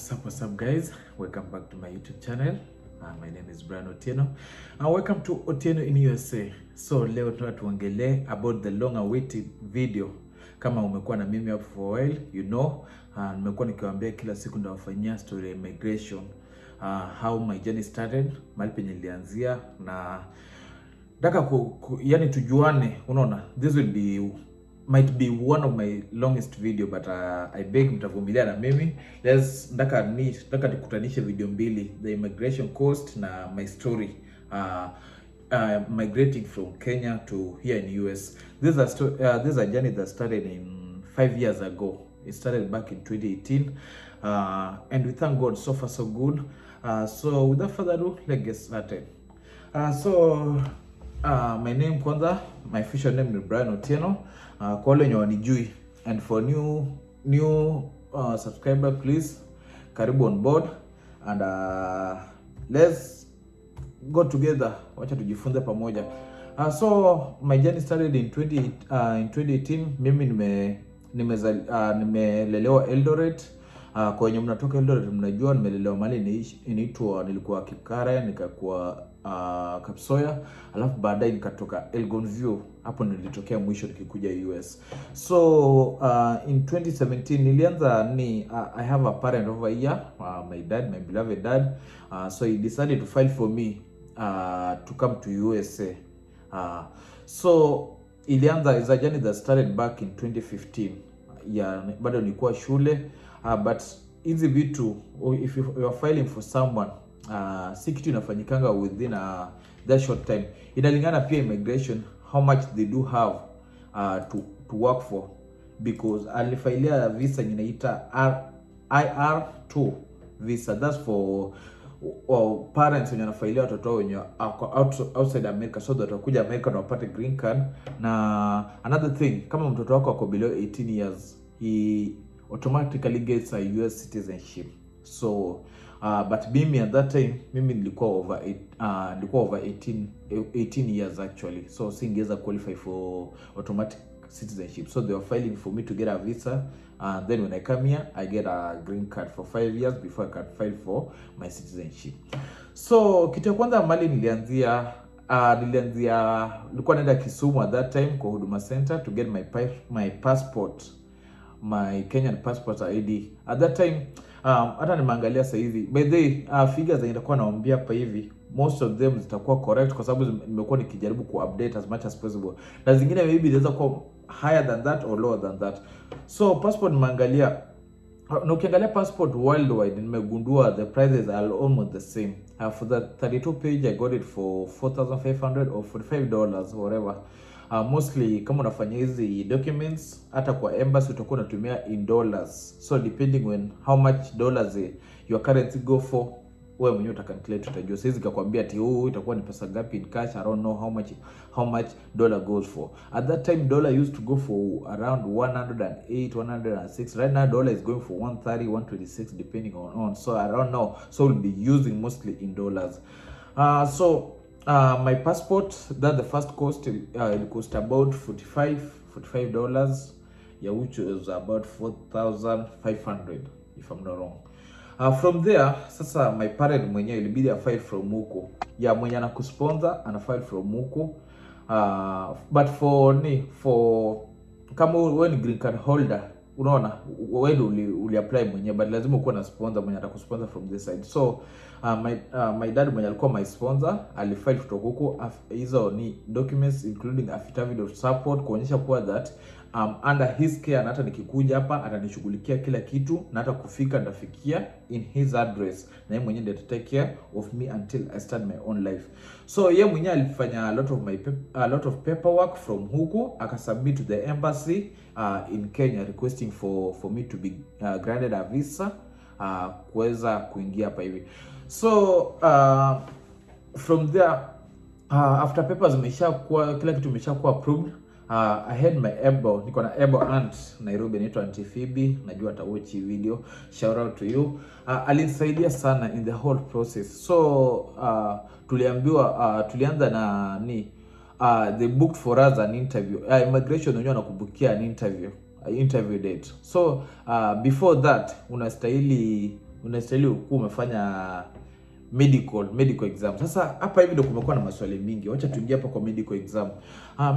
What's up guys, welcome back to my YouTube channel. My name is Otieno and welcome to Otieno in U.S.A. So leo tuongelee about the long awaited video. Kama umekuwa na mimi hapo for a while, you know, nimekuwa nikiwaambia kila siku ndawafanyia story ya immigration, how my journey started, mahali penye nilianzia, na nataka yani tujuane, unaona. This might be one of my longest video, but I beg mtavumilia na mimi. Nataka nikutanishe video mbili, the immigration cost na my story, migrating from Kenya to here in US. This is a journey that started in 5 years ago. It started back in 2018, and we thank God, so far so good. So without further ado, let's get started. My name kwanza, my official name is Otieno. Kwa wale wenye wanijui, and for new subscriber, please karibu on board, and let's go together, wacha tujifunze pamoja. So my journey started in 2018. Mimi nimelelewa Eldoret. Kwa wenye mnatoka Eldoret mnajua nimelelewa mahali nilikuwa Kipkare, nikakuwa Kapsoya, alafu baadaye nikatoka Elgonview, hapo nilitokea mwisho nikikuja US. So in 2017 nilianza I have a parent over here, my dad, my beloved dad. So he decided to file for me to come to USA. So ilianza is a journey that started back in 2015. Bado nilikuwa shule, but hizi vitu, if you are filing for someone, si kitu inafanyikanga within that short time. Inalingana pia immigration how much they do have to work for, because alifailia visa inaita IR2 visa. That's for parents wenye wanafailia watoto wenye outside America, so that wakuja America na wapate green card. Na another thing, kama mtoto wako ako below 18 years, he automatically gets a US citizenship. So but mimi at that time, mimi nilikuwa over 18 years actually, so singeweza qualify for automatic citizenship. So they were filing for me to get a visa, and then when I come here I get a green card for 5 years before I can file for my citizenship. So kitu ya kwanza mali nilikuwa naenda Kisumu at that time kwa Huduma Center to get my passport, my Kenyan passport ID. At that time, hata nimeangalia sasa hivi, by the way, figures nitakuwa naambia hapa hivi, most of them zitakuwa correct kwa sababu nimekuwa nikijaribu ku update as much as possible, na zingine maybe zinaweza kuwa higher than that or lower than that. So passport nimeangalia, na ukiangalia passport worldwide nimegundua the prices are almost the same. For the 32 page I got it for $4,500 or $45, whatever. Mostly kama unafanya hizi documents hata kwa embassy utakuwa unatumia in dollars, so depending on how much dollars your currency go for, wewe mwenyewe utacalculate, utajua. Sasa nikakwambia ati itakuwa ni pesa ngapi in cash, I don't know how much dollar goes for. At that time dollar used to go for around 108 106. Right now dollar is going for 130 126 depending on, so I don't know, so we'll be using mostly in dollars. My passport, that the first cost, it cost about $45, which was about 4,500 if I'm not wrong. From there, sasa my parent mwenye ilibidi file from huko. Mwenye anakusponsor ana file from huko. But for kama wewe ni green card holder, unaona wewe uli apply mwenye, but lazima uko na sponsor mwenye atakusponsor from this side. So my dad mwenye alikuwa my sponsor alifile kutoka huko. Hizo ni documents including affidavit of support kuonyesha kuwa that under his care, na hata nikikuja hapa atanishughulikia kila kitu, na hata kufika ndafikia in his address, na yeye mwenyewe ndiye take care of me until I start my own life. So yeye mwenyewe alifanya a lot of paperwork from huko, akasubmit to the embassy in Kenya requesting for me to be granted a visa kuweza kuingia hapa hivi. So from there, after papers imeshakuwa, kila kitu imeshakuwa approved, I had my niko na aunt Nairobi, anaitwa Auntie Phoebe, najua atawatch hii video, shout out to you. Alinisaidia sana in the whole process. So tulianza na they booked for us an interview. Immigration wenyewe wanakubukia an interview date. So before that unastahili unastahili kuwa umefanya medical exam. Sasa hapa hivi ndio kumekuwa na maswali mingi. Wacha tuingie hapa kwa medical exam.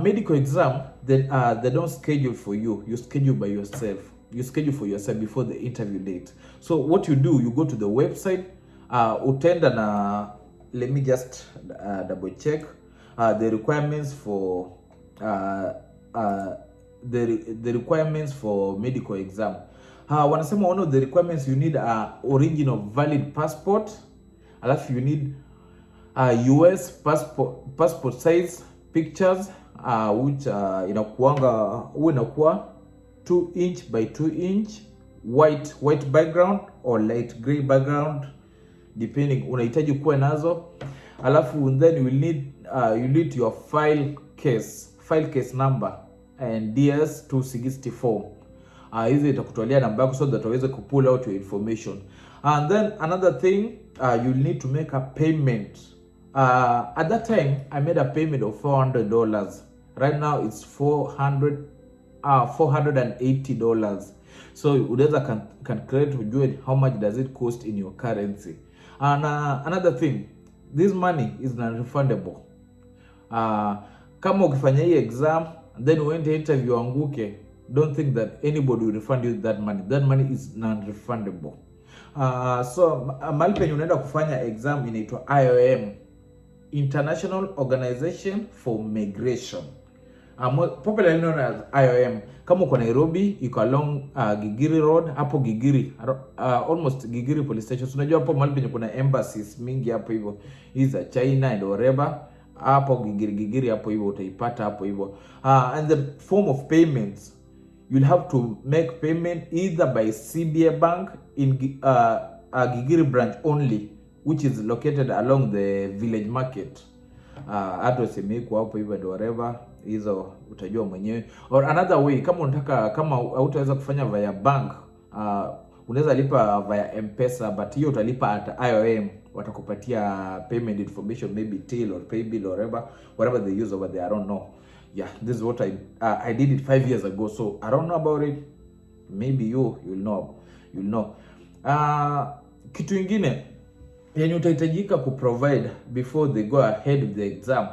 Medical exam, they don't schedule for you. You schedule by yourself. You schedule for yourself before the interview date. So what you do, you go to the website, utenda na, let me just double check the requirements for the requirements for medical exam. Wanasema one of the requirements, you need a original valid passport, alafu you need U.S. passport size pictures, which inakuwa 2 inch by 2 inch, white background or light gray background depending, unahitaji kuwa nazo. Alafu then you need your file case number and DS 264. Hizi itakutolea namba yako so that waweze pull out your information. And then another thing, you need to make a payment. At that time I made a payment of $400. Right now it's $480. So unaweza calculate ujue how much does it cost in your currency. And another thing, this money is non-refundable. Kama ukifanya hii exam then uende interview anguke, don't think that anybody will refund you that money. That money is non-refundable. So mahali penye unaenda kufanya exam inaitwa IOM, International Organization for Migration, popularly known as IOM. Kama uko Nairobi, iko along Gigiri Road, hapo Gigiri, almost Gigiri police station. So unajua hapo mahali penye kuna embassies mingi hapo hivyo, hizo China and whatever, hapo Gigiri hapo hivyo utaipata hapo hivyo. And the form of payments, you'll have to make payment either by CBA Bank in Gigiri branch only, which is located along the village market. Address imekuwa hapo hivyo ndio whatever, hizo utajua mwenyewe. Or another way, kama unataka, kama hautaweza kufanya via bank, unaweza lipa via M-Pesa, but hiyo utalipa at IOM. Watakupatia payment information, maybe till or pay bill or whatever they use over there, I don't know. Yeah, this is what I did it 5 years ago, so I don't know about it. Maybe you'll know. Kitu ingine yenye utahitajika kuprovide before they go ahead with the exam,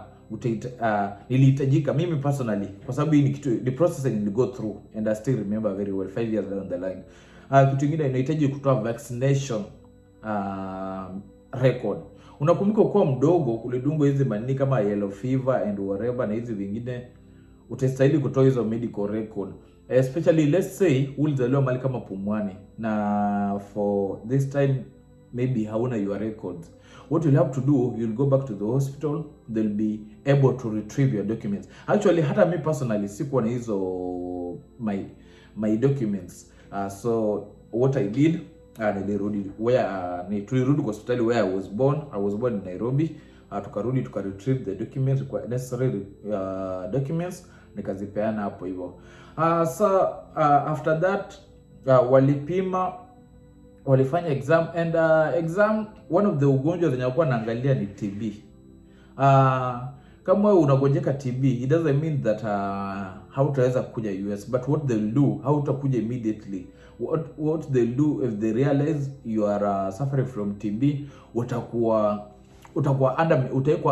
nilihitajika mimi personally, kwa sababu hii ni kitu, the process I need go through and I still remember very well 5 years down the line. Kitu ingine inahitaji kutoa vaccination record. Unakumbuka kwa mdogo kulidungwa hizi manini kama yellow fever and whatever na hizi vingine, utastahili kutoa hizo medical record. Especially let's say ulizaliwa mahali kama Pumwani na for this time maybe hauna your records. What you'll have to do, you'll go back to the hospital, they'll be able to retrieve your documents. Actually hata me personally sikuwa na hizo my documents. So what I did, tulirudi kwa hospitali where I was born. I was born in Nairobi. Tukarudi retrieve the documents, necessary documents, nikazipeana hapo hivyo. So after that walipima, walifanya exam and exam, one of the ugonjwa zenye walikuwa naangalia ni TB. Kama wewe unagojeka TB, it doesn't mean that hautaweza kuja US, but what they'll do, hautakuja immediately. What they'll do, if they realize you are suffering from TB, utakuwa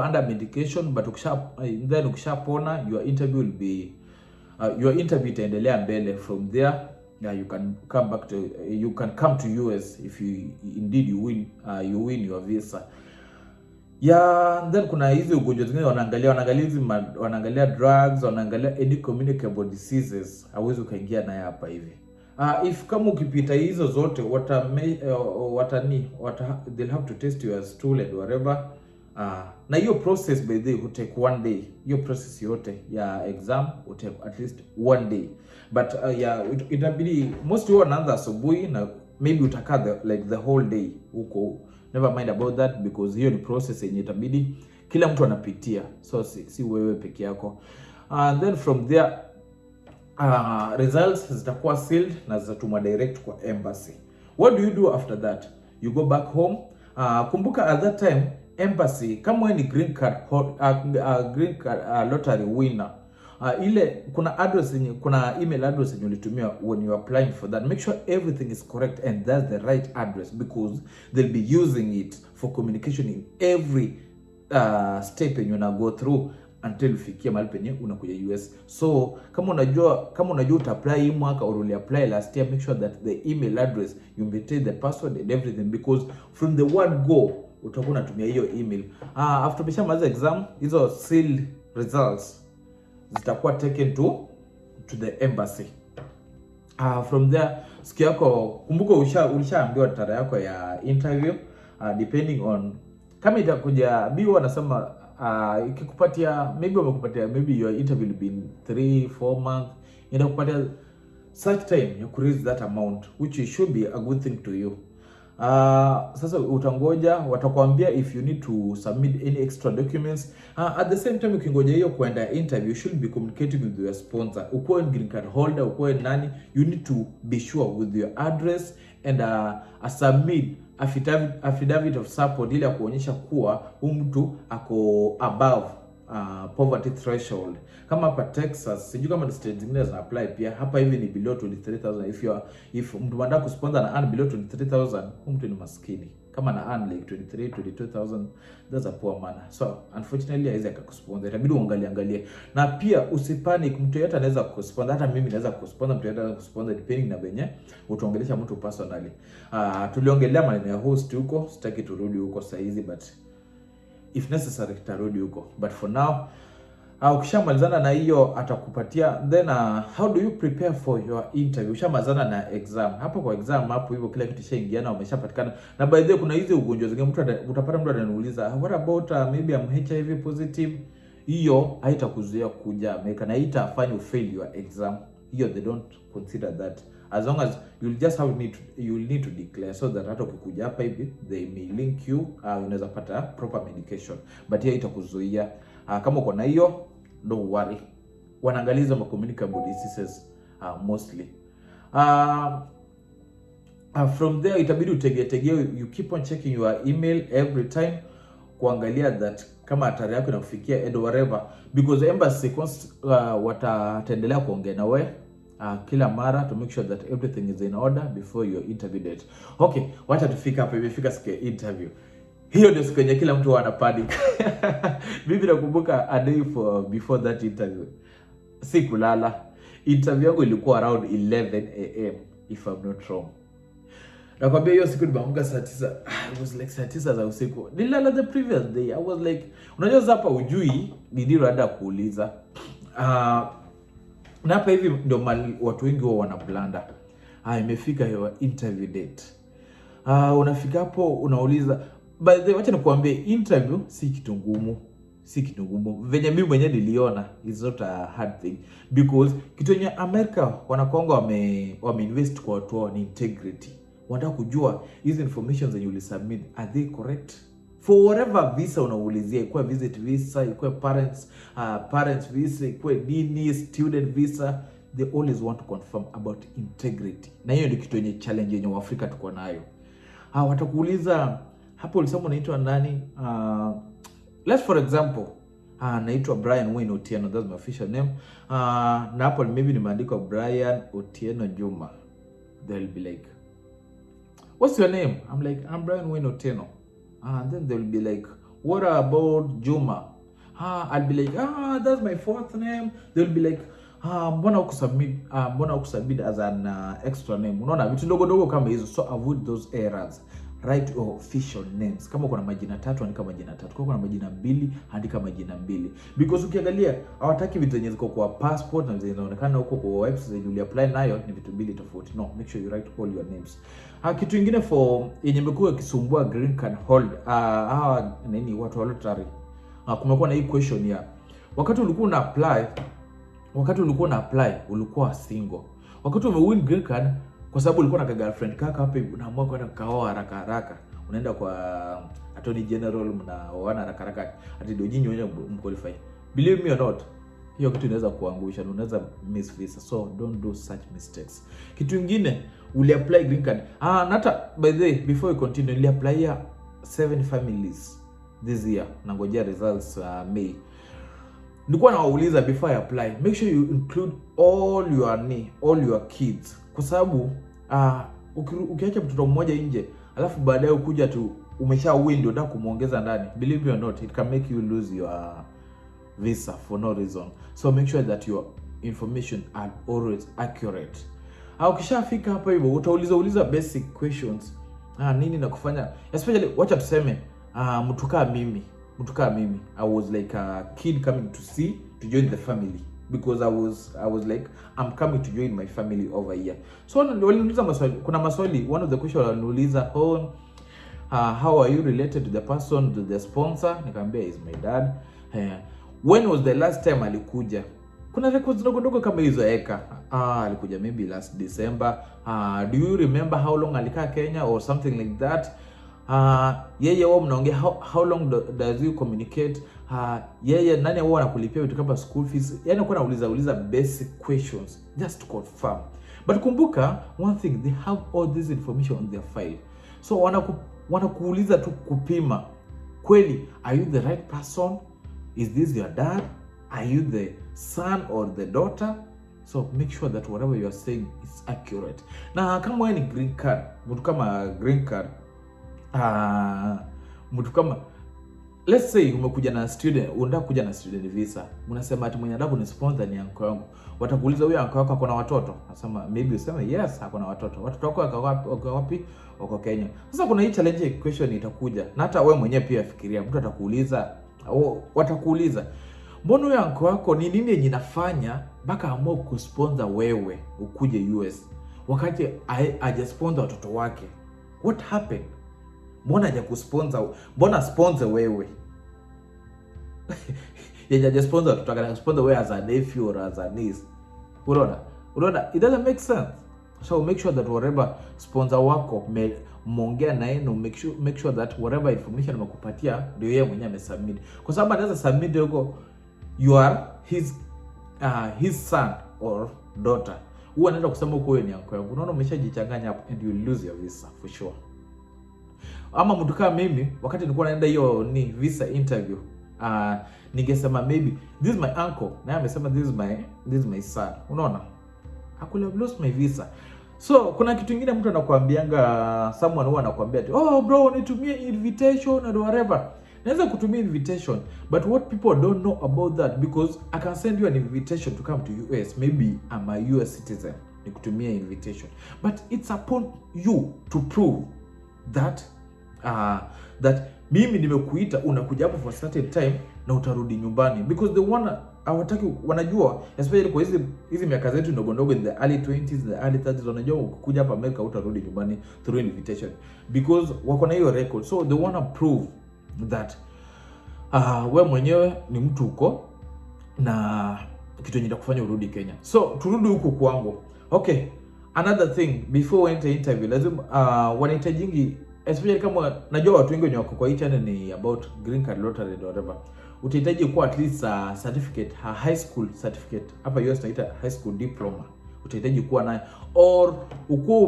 under medication, but then ukishapona, your interview will be itaendelea mbele. From there you can come to US if indeed you win your visa. Then kuna hizi ugonjwa zingine wanaangalia drugs, wanaangalia any communicable diseases, hawezi ukaingia naye hapa hivi. If kama ukipita hizo zote, they'll have to test your stool and whatever. Na hiyo process by the way will take 1 day. Hiyo process yote ya exam will take at least 1 day. But itabidi most wanaanza asubuhi na maybe utakaa the whole day huko. Never mind about that, because hiyo ni process yenye itabidi kila mtu anapitia, so si wewe peke yako. And then from there results zitakuwa sealed na zitatumwa direct kwa embassy. What do you do after that? You go back home. Kumbuka at that time embassy, kama wewe ni green card lottery winner, ile kuna email address yenye ulitumia when you are applying for that, make sure everything is correct and that's the right address, because they'll be using it for communication in every step yenye una go through until ufikie mahali penye unakuja US. So kama unajua uta apply hii mwaka or uli apply last year, make sure that the email address you maintain the password and everything, because from the word go utakuwa unatumia hiyo email. After umeshamaliza exam, hizo sealed results zitakuwa taken to the embassy. From there, siku yako, kumbuka ulishaambiwa tarehe yako ya interview, depending on kama itakuja biwa wanasema ikikupatia maybe your interview will be in 3-4 months, inakupatia such time you could raise that amount, which should be a good thing to you. Sasa utangoja, watakwambia if you need to submit any extra documents. At the same time ukingoja hiyo kwenda interview, you should be communicating with your sponsor. Uko green card holder, uko nani, you need to be sure with your address and submit affidavit of support, ili kuonyesha kuwa mtu ako above poverty threshold. Kama hapa Texas, sijui kama state zingine zina apply pia. Hapa hivi ni below 23,000. If mtu anataka kusponsor na earn below 23,000, mtu ni maskini. Kama na earn like 22,000, that's a poor man. So unfortunately haiwezi akakusponsor. Itabidi uangalie. Na pia usipanic, mtu yote anaweza kukusponsor. Hata mimi naweza kukusponsor, mtu yote anaweza kukusponsor depending na benye utaongelesha mtu personally. Tuliongelea maneno ya host huko, sitaki turudi huko saa hizi, but if necessary tarudi huko. But for now, ukishamalizana na hiyo atakupatia, then how do you prepare for your interview? Ukishamalizana na exam, hapo kwa exam hapo hivyo kila kitu shaingiana, umeshapatikana. Na by the way, kuna hizo ugonjwa zingine utapata mtu ananiuliza, what about maybe I'm HIV positive? Hiyo haitakuzuia kuja America na haitafanya fail your exam. Hiyo they don't consider that. As long as you'll need to declare, so that hata ukikuja hapa hivi they may link you, unaweza pata proper medication, but hiyo itakuzuia. Kama uko na hiyo, don't worry, wanaangaliza communicable diseases mostly. From there itabidi utegee, you keep on checking your email every time kuangalia that kama tarehe yako inakufikia and whatever, because the embassy wataendelea kuongea na wewe kila mara to make sure that everything is in order before your interview date. Okay, wacha tufika hapa, imefika siku ya interview. Hiyo ndio siku yenye kila mtu ana panic. Mimi nakumbuka a day before that interview, sikulala. Interview yangu ilikuwa around 11 AM if I'm not wrong. Nakwambia hiyo siku nimeamka saa 9. It was like saa 9 za usiku. Nilala the previous day. I was like, unajua hapa ujui ndio hata kuuliza. Na hapa hivi ndio watu wengi wao wanablanda. Imefika hiyo interview date. Unafika hapo unauliza, by the way, wacha nikuambie, interview si kitu ngumu. Venye mimi mwenyewe niliona, it's not a hard thing, because kitu yenye America wanakonga wameinvest kwa watu wao ni integrity. Wanataka kujua hizo information zenye ulisubmit, are they correct? For whatever visa unaulizia, ikuwe visit visa, ikuwe parents visa, ikuwe nini, student visa, they always want to confirm about integrity. Na hiyo ndio kitu yenye challenge yenye Afrika tuko nayo. Watakuuliza hapo ulisema unaitwa nani? Let's for example, naitwa Brian Wayne Otieno, that's my official name. Na hapo maybe nimeandika Brian Otieno Juma. They'll be like, what's your name? I'm like, I'm Brian Wayne Otieno. Then they'll be like, what about Juma? I'll be like, that's my fourth name. They'll be like, mbona ukusubmit as an extra name? Unaona vitu dogo kama hizo, so avoid those errors. Write your official names. Kama kuna majina 3, andika majina 3. Kama kuna majina 2, andika majina 2. Because ukiangalia hawataki vitu zenye ziko kwa passport na zinaonekana huko kwa website zenye uli apply nayo ni vitu 2 tofauti. No, make sure you write all your names. Kitu kingine for yenye imekuwa kisumbua green card hold, watu wa lottery. Kumekuwa na hii question ya wakati ulikuwa una apply ulikuwa single. Wakati umewin green card, kwa sababu ulikuwa na girlfriend kaka hapo, unaamua kwenda kaoa haraka. Unaenda kwa Attorney General, mnaoana haraka. Ati ndio nyinyi wenyewe mqualify. Believe me or not, hiyo kitu inaweza kuangusha na unaweza miss visa. So don't do such mistakes. Kitu kingine, uli apply green card. Nata by the way, before we continue, uli apply 7 families this year. Nangojea results May. nilikuwa nawauliza before I apply, make sure you include all your kids, kwa sababu ukiacha mtoto mmoja nje alafu baadaye ukuja tu umesha win ndio unataka kumuongeza ndani, believe me or not, it can make you lose your visa for no reason. So make sure that your information are always accurate. Ukishafika hapa hivyo utauliza basic questions. Nini na kufanya, especially wacha tuseme mtu kama mimi I was like a kid coming to join the family, because I was like I'm coming to join my family over here. So waliuliza maswali, kuna maswali, one of the questions waliuliza, how are you related to the person, to the sponsor? Nikamwambia is my dad. When was the last time alikuja? Kuna records ndogo kama hizo alikuja maybe last December. Do you remember how long alikaa Kenya or something like that? Yeye wao mnaongea how long does you communicate? Yeye nani wao anakulipia vitu kama school fees? Yaani uko nauliza basic questions just to confirm. But kumbuka one thing, they have all this information on their file. So wanakuuliza tu kupima kweli, are you the right person? Is this your dad? Are you the son or the daughter? So make sure that whatever you are saying is accurate. Na kama wewe ni green card, mtu kama let's say umekuja na student, unataka kuja na student visa. Unasema ati mwenye adabu ni sponsor ni uncle wangu. Watakuuliza huyo uncle wako akona watoto? Nasema maybe useme yes, akona watoto. Watoto wako wako wapi? Wako Kenya. Sasa kuna hii challenge question itakuja. Na hata wewe mwenyewe pia fikiria, mtu atakuuliza watakuuliza, mbona huyo uncle wako ni nini yenye inafanya mpaka amua kusponsor wewe ukuje US wakati hajasponsor watoto wake? What happened? Mbona hajakusponsor? Mbona sponsor wewe? Yeye hajasponsor watoto wake, sponsor wewe as a nephew or as a niece. Unaona? It doesn't make sense. So make sure that whatever sponsor wako muongea naye, no make sure that whatever information amekupatia ndio yeye mwenyewe amesubmit. Kwa sababu anaweza submit huko you are his son or daughter. Huwa anaenda kusema huko wewe ni uncle yangu. Unaona umeshajichanganya hapo and you lose your visa for sure. Ama mtu kama mimi wakati nilikuwa naenda hiyo ni visa interview, ningesema maybe this is my uncle, na amesema this is my son. Unaona? I could have lost my visa. So kuna kitu kingine mtu anakuambianga, someone huwa anakuambia oh bro nitumie invitation and whatever. Naweza kutumia invitation, but what people don't know about that, because I can send you an invitation to come to US, maybe I'm a US citizen, nikutumia invitation, but it's upon you to prove that mimi nimekuita unakuja hapo for certain time na utarudi nyumbani, because the one wanajua, especially kwa hizi miaka zetu ndogo in the early 20s, the early 30s, wanajua ukikuja hapa America utarudi nyumbani through invitation, because wako na hiyo record. So they want to prove that wewe mwenyewe ni mtu uko na kitu yenye kufanya urudi Kenya. So turudi huko kwangu. Okay, another thing before we enter interview, lazima wanahitajingi, especially kama najua watu wengi wenye wako kwa hii channel ni about green card lottery or whatever, utahitaji kuwa at least certificate, high school certificate. Hapa US tunaita high school diploma. Utahitaji kuwa nayo, or uko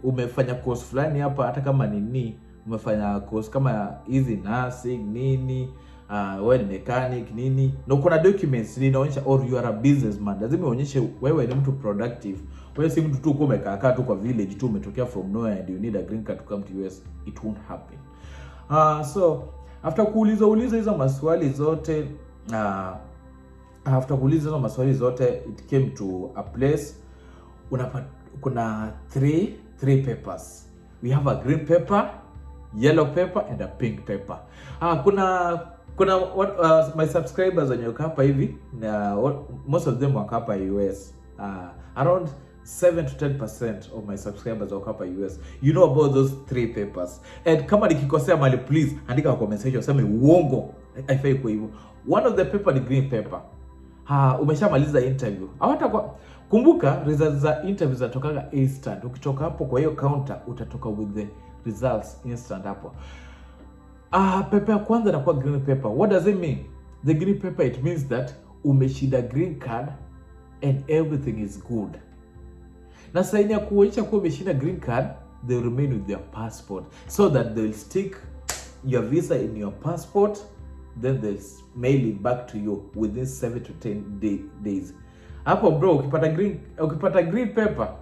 umefanya course fulani hapa, hata kama nini umefanya course kama hizi nursing nini, wewe ni mechanic nini, na uko na documents inaonyesha, or you are a businessman. Lazima uonyeshe wewe ni mtu productive. Wewe si mtu tu uko umekaa tu kwa village tu umetokea from nowhere and you need a green card to come to US. It won't happen. So after kuuliza hizo maswali zote, it came to a place kuna three papers. We have a green paper, yellow paper and a pink paper. Kuna what my subscribers wenye wako hapa hivi, most of them wako hapa US. Around 7 to 10% of my subscribers wako hapa US. You know about those three papers. And kama nikikosea mali, please andika kwa comment section useme uongo. Haifai kwa hivyo. One of the paper ni green paper. Umeshamaliza interview. Kumbuka results za interview zatokaga instant. Ukitoka hapo kwa hiyo counter utatoka with the results instant hapo. Paper ya kwanza inakuwa green paper. What does it mean? The green paper, it means that umeshinda green card and everything is good. Na saini ya kuonyesha kuwa umeshinda green card, they remain with their passport, so that they will stick your visa in your passport, then they mail it back to you within 7 to 10 days. Hapo bro, ukipata green paper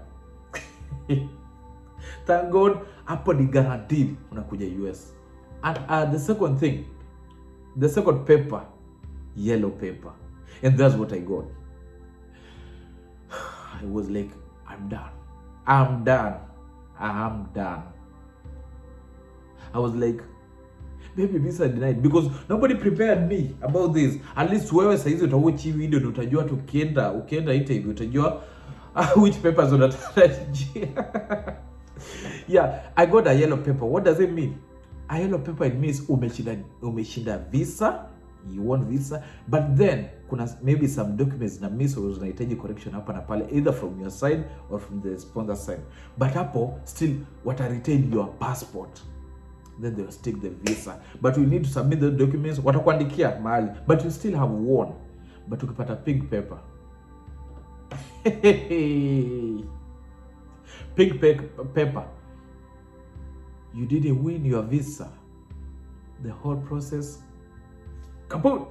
thank God, hapo ni guaranteed unakuja US. And the second paper, yellow paper, and that's what I got. I was like, I'm done. I was like, baby, visa denied, because nobody prepared me about this. At least wewe saizi utawatch hii video ndio utajua ukienda interview utajua which papers unatarajia. Yeah, I got a yellow paper. What does it mean? A yellow paper, it means umeshinda visa, you want visa, but then kuna maybe some documents na miss or unahitaji correction hapa na pale, either from your side or from the sponsor side. But hapo still wata retain your passport, then they will stick the visa, but you need to submit the documents, watakuandikia mahali, but you still have one. But ukipata pink paper pink paper, you didn't win your visa, the whole process kaput,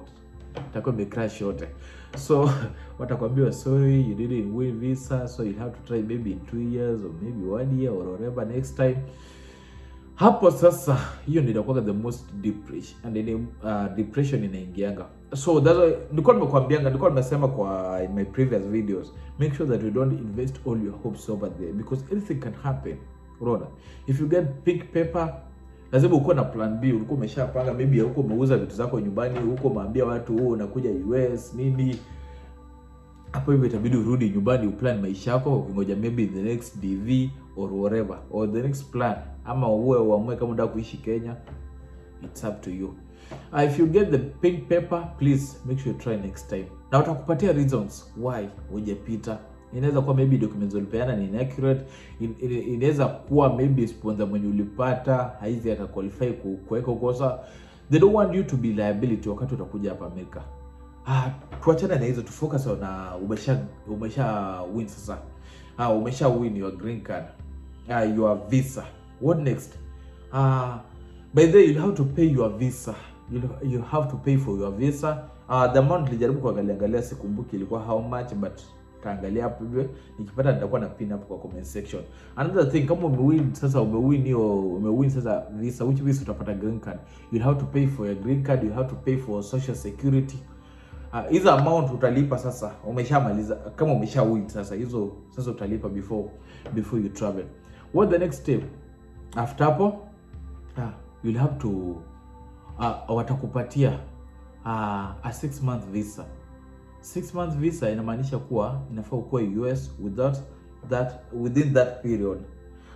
itakuwa imecrash yote. So watakwambia sorry, you didn't win visa, so you have to try maybe in 2 years or maybe 1 year or whatever next time. Hapo sasa hiyo ndio inakuwa the most depression inaingianga. So that's why nilikuwa nimesema kwa in my previous videos, make sure that you don't invest all your hopes over there, because anything can happen. Unaona, if you get pink paper, lazima uko na plan B, ulikuwa umeshapanga, maybe huko umeuza vitu zako nyumbani, huko maambia watu unakuja US nini. Hapo hivyo itabidi urudi nyumbani uplan maisha yako, ngoja maybe the next DV or whatever, or the next plan, ama uamue kama unataka kuishi Kenya. It's up to you. If you get the pink paper, please make sure you try next time. Na watakupatia reasons why hujapita. Inaweza kuwa maybe documents ulipeana ni inaccurate, inaweza kuwa maybe sponsor mwenye ulipata haizi aka qualify kuweka kosa. They don't want you to be liability wakati utakuja hapa Amerika. Tuachana na hizo, tu focus na umesha win sasa. Umesha win your green card, your visa. What next? By the way, you have to pay your visa. You have to pay for your visa. The amount nilijaribu kuangalia sikumbuki ilikuwa how much, but taangalia hapo hivyo, nikipata nitakuwa na pin hapo kwa comment section. Another thing, kama umewin sasa visa, which visa utapata green card, you have to pay for your green card, you have to pay for social security. Hizo amount utalipa sasa umeshamaliza, kama umeshawin sasa hizo sasa utalipa before you travel. What the next step after hapo? You'll have to watakupatia a 6-month visa. 6-month visa inamaanisha kuwa inafaa ukuwe US within that period.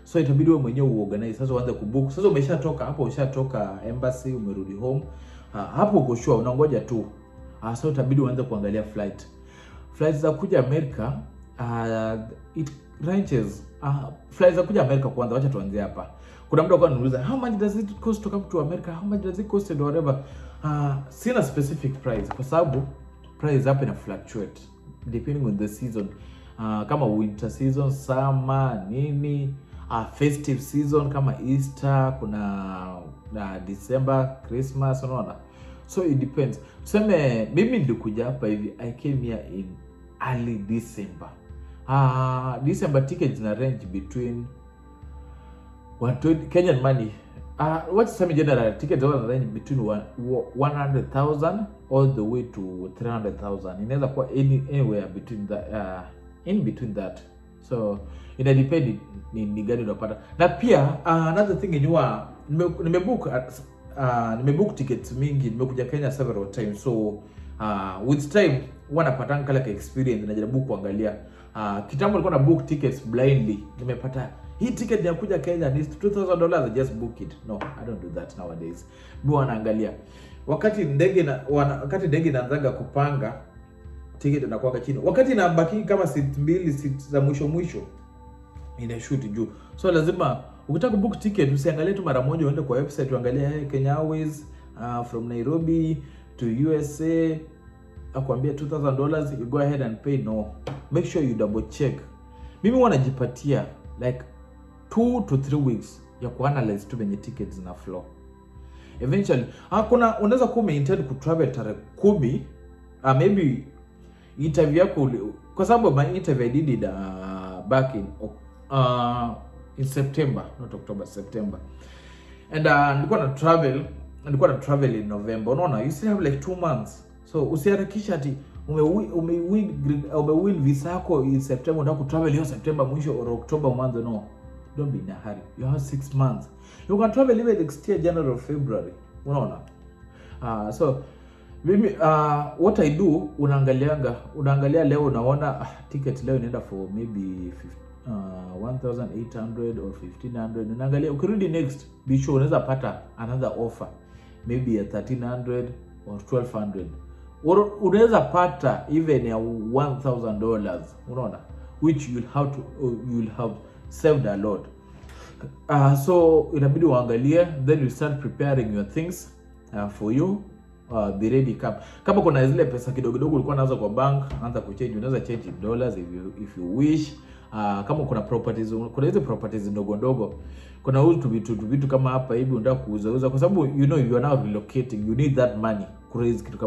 So itabidi wewe mwenyewe uorganize sasa, uanze kubook. Sasa umeshatoka hapo, ushatoka embassy, umerudi home. Hapo uko sure unangoja tu. So itabidi uanze kuangalia flights za kuja America. It ranges. Flights za kuja America kwanza, acha tuanzie hapa. Kuna mtu ananiuliza how much does it cost to come to America, how much does it cost and whatever. Sina specific price kwa sababu price hapo ina fluctuate depending on the season. Kama winter season, summer, nini, festive season kama Easter, kuna December, Christmas, unaona. So it depends. Tuseme mimi nilikuja hapa hivi, I came here in early December. December tickets na range between 120 Kenyan money. What's some general tickets are range between 100,000 all the way to 300,000. Inaweza kuwa anywhere between in between that. So ina depend ni gani unapata. Na pia another thing inua nimebook tickets mingi, nimekuja Kenya several times. So with time wanapata kala experience, najaribu kuangalia. Kitambo nilikuwa na book tickets blindly. Nimepata hii ticket ya kuja Kenya ni $2,000, just book it. No, I don't do that nowadays. Mimi wanaangalia wakati ndege inaanza kupanga ticket inakuwa chini. Wakati inabaki kama seat 2 seat za mwisho ina shoot juu. So lazima ukitaka book ticket usiangalie tu mara moja, uende kwa website uangalie Kenya Airways from Nairobi to U.S.A. akwambia $2,000, you go ahead and pay. No, make sure you double check. Mimi wanajipatia like 2 to 3 weeks ya kuanalyze tu venye tickets na flow. eventually kuna unaweza kuwa umeintend ku travel tarehe 10, maybe interview yako, kwa sababu my interview I did it back in September, not October, September. And nilikuwa na travel in November. Unaona, you still have like 2 months. So usiharakisha ati umewin visa yako in September, unataka travel hiyo September mwisho or October mwanzo. No, don't be in a hurry. You have 6 months. You can travel even next year, January or February. Unaona. So mimi what I do, unaangalia leo, unaona ticket leo inaenda for maybe 1,800 or 1,500. Unaangalia ukirudi next, be sure unaweza pata another offer maybe at 1,300 or 1,200, or unaweza pata even ya $1,000. Unaona, which you'll have saved a lot. So inabidi uangalie, then you start preparing your things for you. Be ready. Kama kuna zile pesa kidogo ulikuwa nazo kwa bank, anza kuchange. Unaweza change in dollars if you wish. Kama kuna properties, kuna hizo properties ndogo, kuna vitu kama hapa hivi unataka kuuza, kwa sababu you are now relocating, you need that money crazy kitu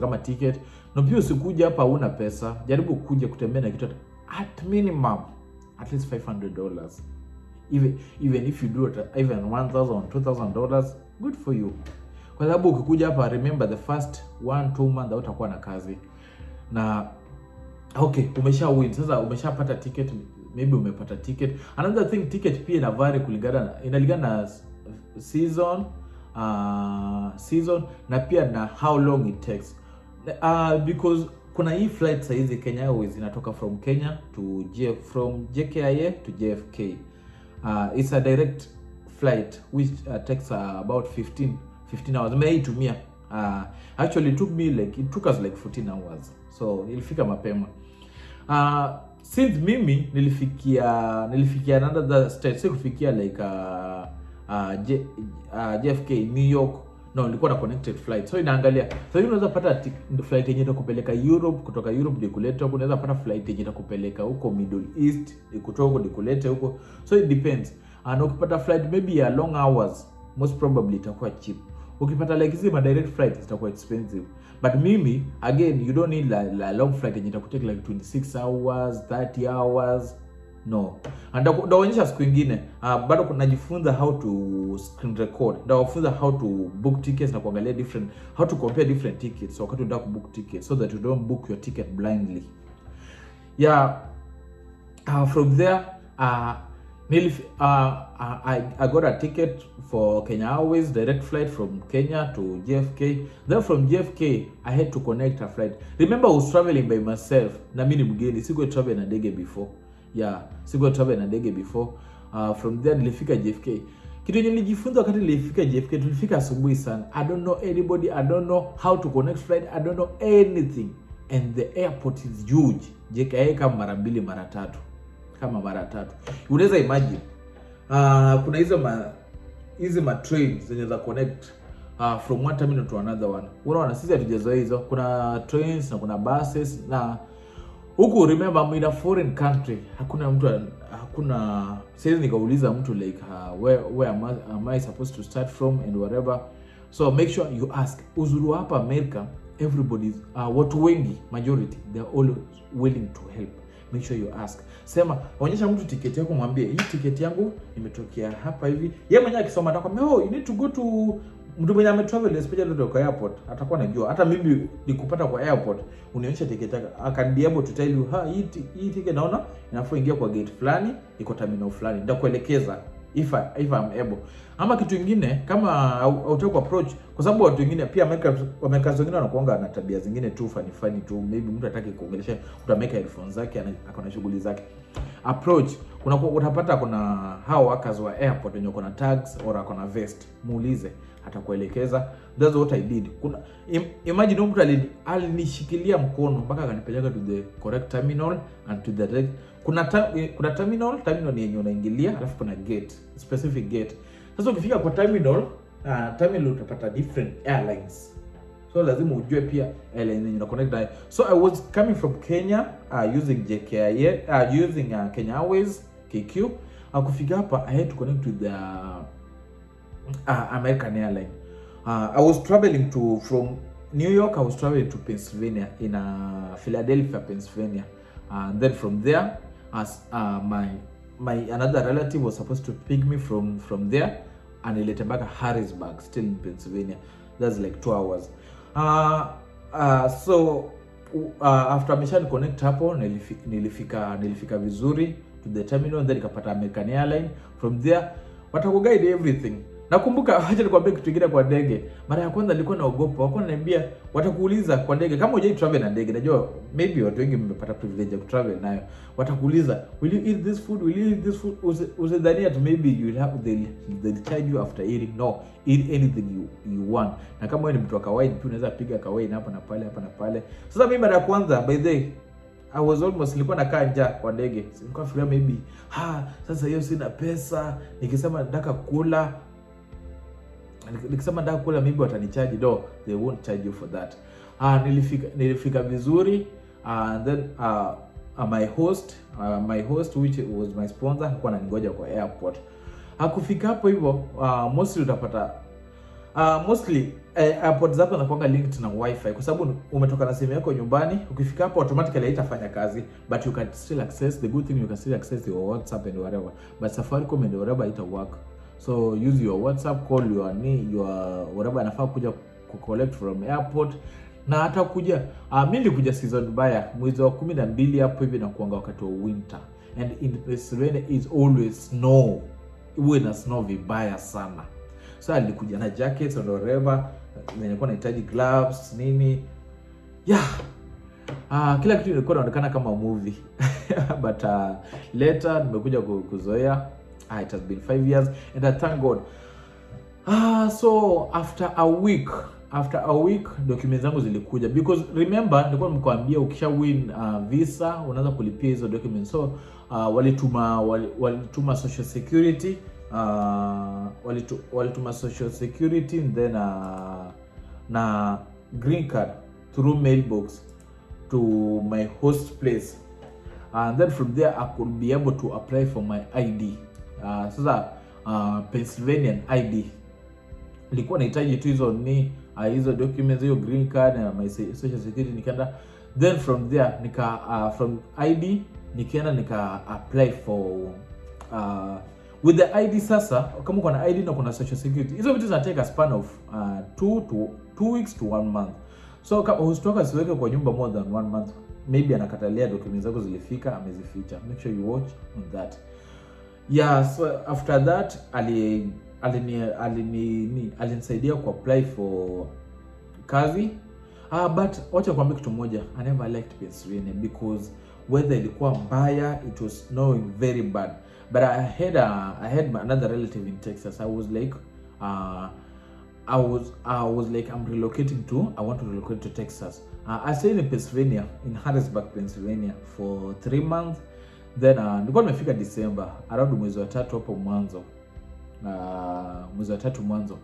kama ticket. Na pia usikuja hapa una pesa, jaribu kuja kutembea na kitu at minimum at least $500. Even if you do it even $1,000 $2,000, good for you. Kwa sababu ukikuja hapa, remember the first 1-2 months utakuwa na kazi. Na okay, umesha win sasa, umeshapata ticket, maybe umepata ticket. Another thing, ticket pia ina vary inalingana na season na pia na how long it takes. Because kuna hii flight saizi Kenya Airways inatoka from Kenya to from JKIA to JFK. It's a direct flight which takes about 15 hours. Nimeitumia. Actually it took us like 14 hours. So ilifika mapema. Since mimi nilifikia another state, sikufikia like JFK New York. No, nilikuwa na connected flight. So inaangalia. So unaweza pata flight yenye itakupeleka Europe, kutoka Europe dikuleta huko. Unaweza pata flight yenye itakupeleka huko Middle East, kutoka huko dikuleta huko. So it depends. And ukipata flight maybe a long hours, most probably itakuwa cheap. Ukipata like hizi direct flight itakuwa expensive. But mimi, again, you don't need a long flight yenye itakutake like 26 hours, 30 hours. No. And ndaonyesha siku nyingine, bado kunajifunza how to screen record. Ndawafunza how to book tickets na kuangalia how to compare different tickets wakati unataka kubook tickets, so that you don't book your ticket blindly. Yeah. From there, I got a ticket for Kenya Airways, direct flight from Kenya to JFK. Then from JFK, I had to connect a flight. Remember, I was traveling by myself. Na mimi mgeni, sikuwa travel na ndege before. Yeah, sikuwa travel na ndege before. From there, nilifika JFK. Kitu yenye nilijifunza wakati nilifika JFK, tulifika asubuhi sana. I don't know anybody, I don't know how to connect flight, I don't know anything. And the airport is huge. JKIA kama mara 2 mara 3. Kama mara 3. Unaweza imagine. Kuna hizo trains zenye za connect from one terminal to another one. Unaona, sisi hatujazoea hizo. Kuna trains na kuna buses, na huku remember I'm in a foreign country. Hakuna sasa nikauliza mtu like where am I supposed to start from and whatever. So make sure you ask. Uzuri hapa America, everybody watu wengi, majority, they are all willing to help. Make sure you ask. Sema, onyesha mtu tiketi yako, mwambie hii tiketi yangu imetokea hapa hivi. Yeye mwenyewe akisoma atakwambia, you need to go to mtu mwenye ametravel especially to airport. Atakuwa anajua. Hata mimi nikupata kwa airport, unionyesha tiketi yako. I can be able to tell you, hii tiketi naona inafaa ingia kwa gate fulani, iko terminal fulani. Nitakuelekeza if I'm able. Ama kitu kingine, kama utaka approach, kwa sababu watu wengine pia Americans wengine wanakuanga na tabia zingine tu funny tu. Maybe mtu hataki kuongelesha, utameka headphones zake, akona shughuli zake. Approach, utapata kuna hao workers wa airport wenye wako na tags or akona vest. Muulize, atakuelekeza. That's what I did. Imagine mtu alinishikilia mkono mpaka akanipeleka to the correct terminal and to the right. Kuna terminal ni yenye unaingilia, alafu kuna gate, specific gate. Sasa ukifika kwa terminal utapata different airlines. So lazima ujue pia airline yenye una connect nayo. So I was coming from Kenya using JKIA, using Kenya Airways KQ. Kufika hapa I had to connect with American Airline. I was traveling from New York. I was traveling to Pennsylvania, in Philadelphia, Pennsylvania, and then from there, as my another relative was supposed to pick me from there, and ilete back Harrisburg, still in Pennsylvania. That's like 2 hours. So after mission connect hapo, nilifika vizuri to the terminal, then nikapata American Airline. From there watakuguide everything. Nakumbuka acha nikwambie kitu kingine kwa ndege. Mara ya kwanza nilikuwa naogopa. Wako wananiambia watakuuliza kwa ndege kama hujai travel na ndege. Najua maybe watu wengi mmepata privilege ya travel nayo. Watakuuliza, will you eat this food? Will you eat this food? Usidhania tu maybe you will have they'll charge you after eating. No, eat anything you want. Na kama wewe ni mtu wa kawaida pia unaweza piga kawaida hapa na pale. Sasa mimi mara ya kwanza, by the way, I was almost nilikuwa nakaa njaa kwa ndege. Nilikuwa fikiria maybe sasa hiyo sina pesa. Nikisema nataka kula maybe watanichaji. No, they won't charge you for that. Nilifika vizuri, and then my host which was my sponsor alikuwa ananigoja kwa airport. Hakufika hapo hivyo, mostly utapata airport zako zinakuwa linked na wifi kwa sababu umetoka na simu yako nyumbani. Ukifika hapo automatically haitafanya kazi, but you can still access. The good thing, you can still access your WhatsApp and whatever, but Safaricom and whatever ita work. So use your WhatsApp, call your whatever anafaa kuja collect from airport. Na hata kuja mimi nilikuja season baya mwezi wa 12 hapo hivi, na kuanga wakati wa winter, and in Pennsylvania is always snow. Huwa na snow vibaya sana. So alikuja na jackets and whatever, nilikuwa nahitaji gloves nini. Kila kitu ilikuwa inaonekana kama movie. But later nimekuja kuzoea. It has been 5 years and I thank God. So after a week documents zangu zilikuja, because remember nilikuwa nimekuambia ukisha win visa unaanza kulipia hizo documents. So walituma social security, walituma social security and then na green card through mailbox to my host place, and then from there I could be able to apply for my ID. Sasa Pennsylvanian ID nilikuwa nahitaji tu hizo documents, hiyo green card na my social security. Nikaenda, then from there from ID nika apply for with the ID. Sasa kama uko na ID na kuna social security, hizo vitu zinatake a span of 2 weeks to 1 month. So kama usitoka siweke kwa nyumba more than 1 month, maybe anakatalia documents zako zilifika, amezificha. Make sure you watch on that. So after that alinisaidia ku apply for kazi. But wacha kuambia kitu moja, I never liked Pennsylvania because weather ilikuwa mbaya. It was snowing very bad. But I had another relative in Texas. I was like I want to relocate to Texas. I stayed in Pennsylvania, in Harrisburg, Pennsylvania for 3 months. Then nilikuwa nimefika December around mwezi wa 3 hapo mwanzo. Mwezi wa 3 mwanzo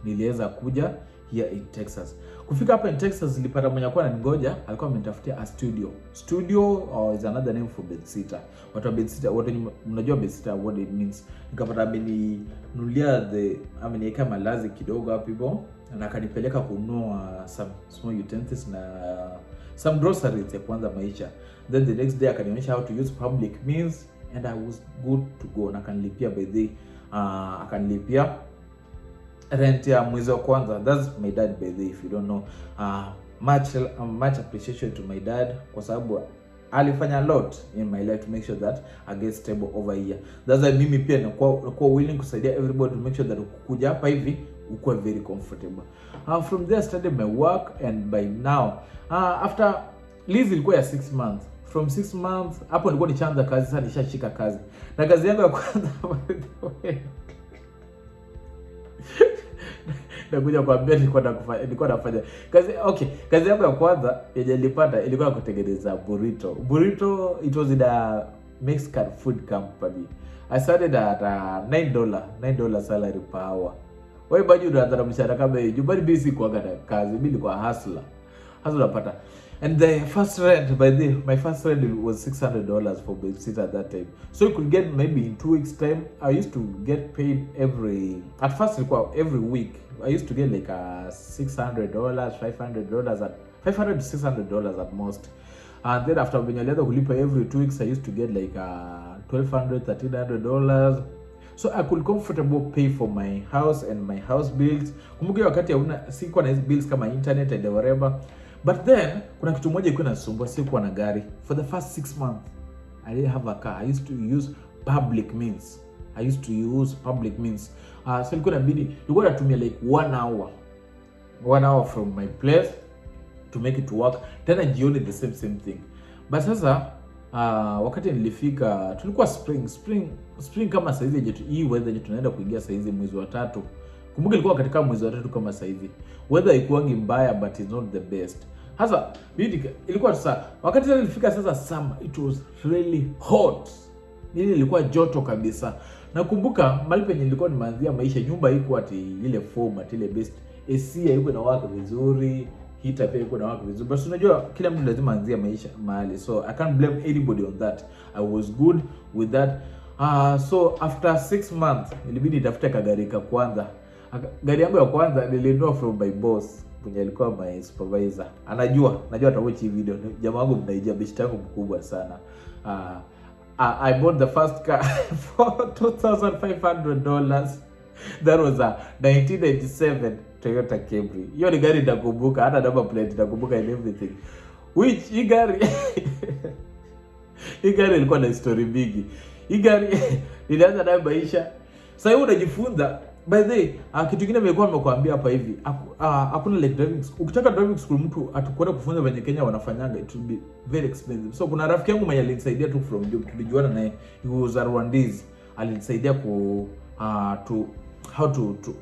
niliweza kuja here in Texas. Kufika hapa in Texas nilipata mwenye alikuwa ananigoja, alikuwa amenitafutia a studio. Studio is another name for bedsitter. Watu wa bedsitter, mnajua bedsitter what it means. Nikapata ameninulia ameniweka malazi kidogo hapo hivyo, na akanipeleka kununua some small utensils na some groceries ya kwanza maisha. Then the next day akanionyesha how to use public means, and I was good to go. Na akanilipia by the akanilipia rent ya mwezi wa kwanza. That's my dad by the way, if you don't know. Much appreciation to my dad kwa sababu alifanya a lot in my life to make sure that I get stable over here. That's why mimi pia nakuwa willing kusaidia everybody to make sure that ukuja hapa hivi uko very comfortable. From there I started my work, and by now after lease ilikuwa ya 6 months. From 6 months hapo nilikuwa nishaanza kazi. Sasa nishashika kazi, na kazi yangu ya kwanza nakuja kuambia nilikuwa nafanya kazi. Okay, kazi yangu ya kwanza yenye nilipata ilikuwa kutengeneza burrito. It was in a Mexican food company. I started at $9 salary per hour. Wewe bado unaanza na mshahara kama hiyo. Jubali busy kuanga na kazi, mimi nilikuwa hustler. Hasa unapata. And the first rent, my first rent was $600 for babysitter at that time. So you could get maybe in 2 weeks time. I used to get paid at first every week. I used to get like $600, $500 at $500 to $600 at most. And then after when I kulipa every 2 weeks, I used to get like $1,200, $1,300. So I could comfortable pay for my house and my house bills. Kumbuka wakati sikuwa na hizo bills kama internet and whatever. But then kuna kitu moja ilikuwa inasumbua, sikuwa na gari. For the first 6 months I didn't have a car. I used to use public means. So ilikuwa natumia like 1 hour from my place to make it to work. Tena jioni the same thing. But sasa wakati nilifika, tulikuwa spring kama saizi yetu, hii weather yetu tunaenda kuingia saizi mwezi wa 3. Kumbuka ilikuwa katika mwezi wa 3 kama saizi. Weather haikuangi mbaya but it's not the best. Sasa ilikuwa sasa wakati nilifika sasa summer, it was really hot. Ilikuwa joto kabisa. Nakumbuka mahali penye nilikuwa nimeanzia maisha, nyumba haikuwa ati ile form ati ile best. AC haikuwa na waka vizuri, heater pia haikuwa na waka vizuri. But unajua kila mtu lazima aanzie maisha mahali. So I can't blame anybody on that. I was good with that. So after 6 months ilibidi nitafute kagari ka kwanza. Gari yangu ya kwanza nilinunua from my boss, mwenye alikuwa my supervisor. Najua atawatch hii video. Jamaa wangu mnaijia, beshte yangu mkubwa sana. I bought the first car for $2,500. That was a 1997 Toyota Camry. Hiyo ni gari nitakumbuka, hata number plate nitakumbuka and everything. Which hii gari ilikuwa na story big. Hii gari nilianza nayo maisha. Sasa hiyo unajifunza. By the way, kitu kingine nimekuwa nimekuambia hapa hivi, hakuna like driving school. Ukitaka driving school mtu atakwenda kufunza venye Kenya wanafanyanga, it will be very expensive. So kuna rafiki yangu mwenye alinisaidia tu from job, tulijuana naye, he was a Rwandese, alinisaidia how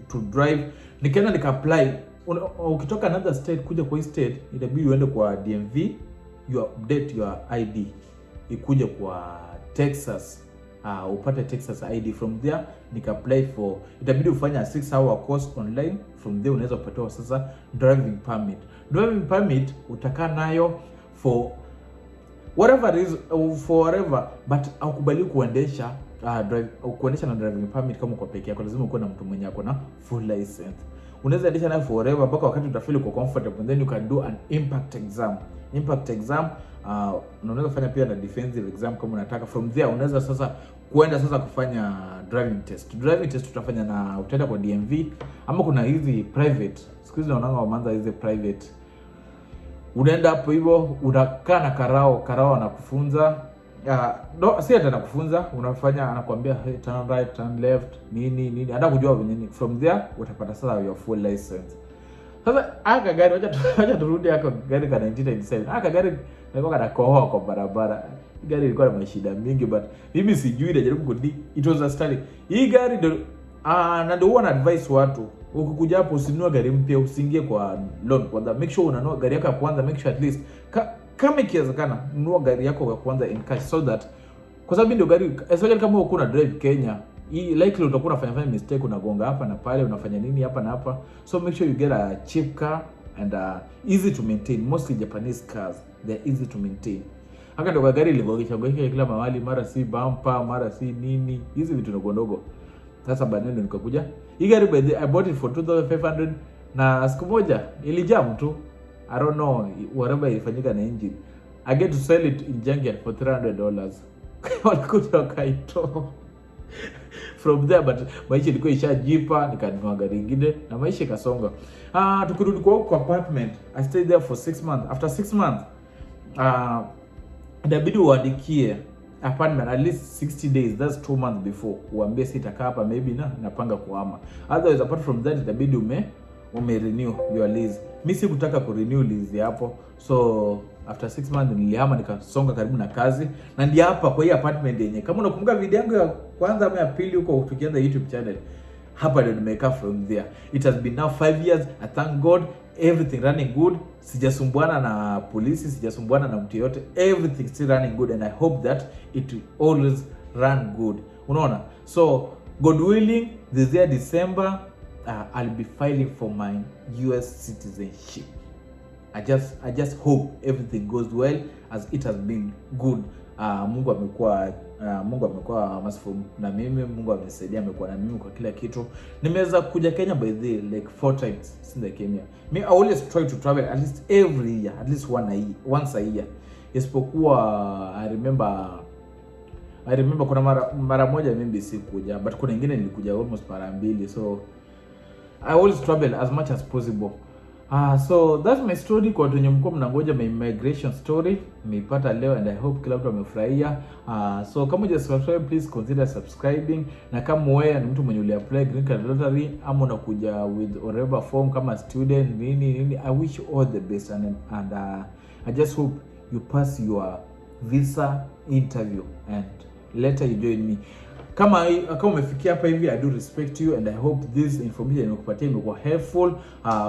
to drive. Nikaenda nika apply. Ukitoka another state kuja kwa hii state, inabidi uende kwa DMV, you update your ID, ikuje kwa Texas. Upate Texas ID. From there nika apply for, itabidi ufanya 6-hour course online. From there unaweza kupata sasa driving permit utakaa nayo for whatever, but haukubali kuendesha kuendesha na driving permit kama kwa peke yako. Lazima uwe na mtu mwenye ako na full license. Unaweza endesha nayo forever mpaka wakati utafeel uko comfortable, and then you can do an impact exam. Unaweza fanya pia na defensive exam kama unataka. From there unaweza sasa kuenda kufanya driving test utafanya na utaenda kwa DMV, ama kuna hizi private. Siku hizi naona wameanza hizi private. Unaenda hapo hivyo, unakaa na karao anakufunza. Si hata anakufunza, unafanya, anakuambia hey, turn right, turn left, nini. Hata kujua nini. From there utapata sasa your full license. Sasa gari wacha turudi gari ka 1997. Gari nilikuwa nakohoa kwa barabara. Gari ilikuwa na mashida mingi, but mimi sijui, najaribu it was a study. Hii gari ndio na ndio huwa na advice watu, ukikuja hapo usinunue gari mpya, usiingie kwa loan kwanza. Make sure unanunua gari yako ya kwanza, make sure at least kama ikiwezekana nunua gari yako ya kwanza in cash, so that kwa sababu ndio gari, especially kama uko na drive Kenya, hii likely utakuwa unafanya mistake, unagonga hapa na pale, unafanya nini hapa na hapa. So make sure you get a cheap car and easy to maintain. Mostly Japanese cars, they're easy to maintain. Haka ndio gari iligogesha kila mahali, mara si bumper, mara si nini, hizi vitu ndogo. Sasa baadaye nikakuja hii gari, I bought it for $2,500, na siku moja ilijam tu. I don't know whatever ilifanyika na engine. I get to sell it in junkyard for $300. Walikuja wakaitoa. From there, but maisha ilikuwa ishajipa, nikanunua gari nyingine na maisha ikasonga. Tukirudi kwa apartment, I stayed there for 6 months. After 6 months, inabidi uandikie apartment at least 60 days, that's 2 months before. Uambie sitakaa hapa, maybe napanga kuhama. Otherwise, apart from that, inabidi renew your lease. Mimi sikutaka ku renew lease hapo. So after 6 months nilihama, nikasonga karibu na kazi, na ndio hapa kwa hii apartment yenyewe. Kama unakumbuka video yangu ya kwanza ama ya pili huko tukianza YouTube channel, hapa ndio nimekaa from there. It has been now 5 years. I thank God, everything running good. Sijasumbuana na polisi, sijasumbuana na mtu yote. Everything still running good, and I hope that it will always run good. Unaona? So God willing, this year December, I'll be filing for my U.S. citizenship. I just hope everything goes well as it has been good. Mungu amekuwa merciful na mimi, Mungu amenisaidia, amekuwa na mimi kwa kila kitu. Nimeweza kuja Kenya by the like 4 times since I came here. I always try to travel at least every year, at least once a year. Isipokuwa I remember kuna mara moja mimi sikuja, but kuna nyingine nilikuja almost mara mbili. So I always travel as much as possible. So that's my story. Kwa watu wenye mko mnangoja my immigration story, nimeipata leo and I hope kila mtu amefurahia. So kama hujasubscribe, please consider subscribing, na kama wewe ni mtu mwenye uliapply green card lottery ama unakuja with whatever form kama student nini, I wish you all the best and I just hope you pass your visa interview and later you join me. Kama umefikia hapa hivi, I do respect you and I hope this information nimekupatia imekuwa helpful.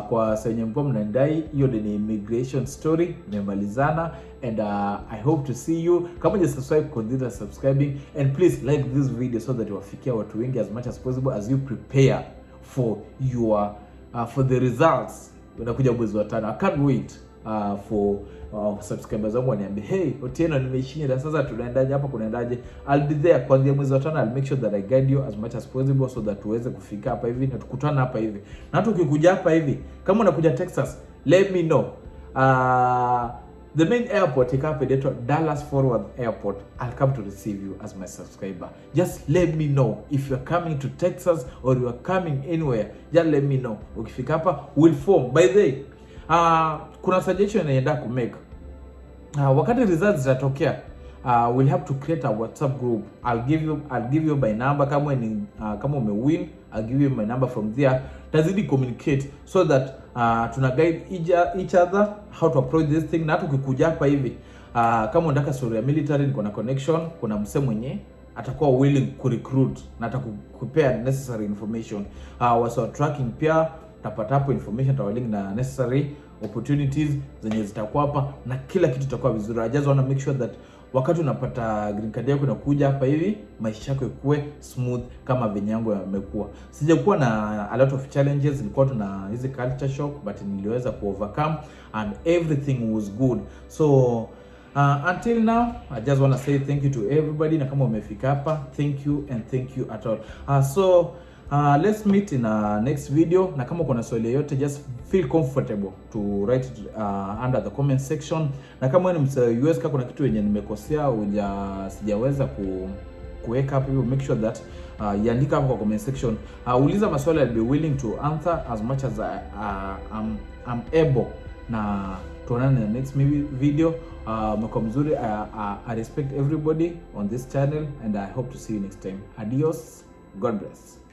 Kwa senye mko mnadai hiyo ni immigration story nimemalizana, and I hope to see you. Kama you subscribe, consider subscribing and please like this video so that wafikia watu wengi as much as possible as you prepare for your for the results unakuja mwezi wa 5. I can't wait for subscribers wangu waniambie, hey Otieno nimeshinda, sasa tunaendaje hapa, kunaendaje? I'll be there kuanzia mwezi wa 5. I'll make sure that I guide you as much as possible so that tuweze kufika hapa hivi na tukutana hapa hivi. Na hata ukikuja hapa hivi, kama unakuja Texas, let me know. The main airport ikapeletwa Dallas Forward Airport. I'll come to receive you as my subscriber. Just let me know if you're coming to Texas or you are coming anywhere. Just let me know. Ukifika hapa we'll form. By the way, kuna suggestion naenda ku make. Wakati results zitatokea, we'll have to create a WhatsApp group. I'll give you my number kama umewin. I'll give you my number. From there tazidi communicate so that tuna guide each other how to approach this thing. Na hata ukikuja hapa hivi, kama unataka story ya military, niko na connection, kuna msemo mwenye atakuwa willing ku recruit na atakupea necessary information. Wasa tracking pia tapata hapo information, tawalink na necessary opportunities zenye zitakuwa hapa na kila kitu kitakuwa vizuri. I just want to make sure that wakati unapata green card yako inakuja hapa hivi, maisha yako ikuwe smooth kama venye yangu yamekuwa. Sijakuwa na a lot of challenges, nilikuwa tuna hizi culture shock, but niliweza ku overcome and everything was good. So until now, I just want to say thank you to everybody, na kama umefika hapa, thank you and thank you at all. So let's meet in a next video, na kama kuna swali yote just feel comfortable to write it under the comment section. Na kama wewe ni U.S. kuna kitu yenye nimekosea sijaweza kuweka hapo, make sure that iandika hapo kwa comment section. Uliza maswali, I'll be willing to answer as much as I'm able. Na tuonane in the next video. Mko mzuri. I respect everybody on this channel and I hope to see you next time. Adios. God bless.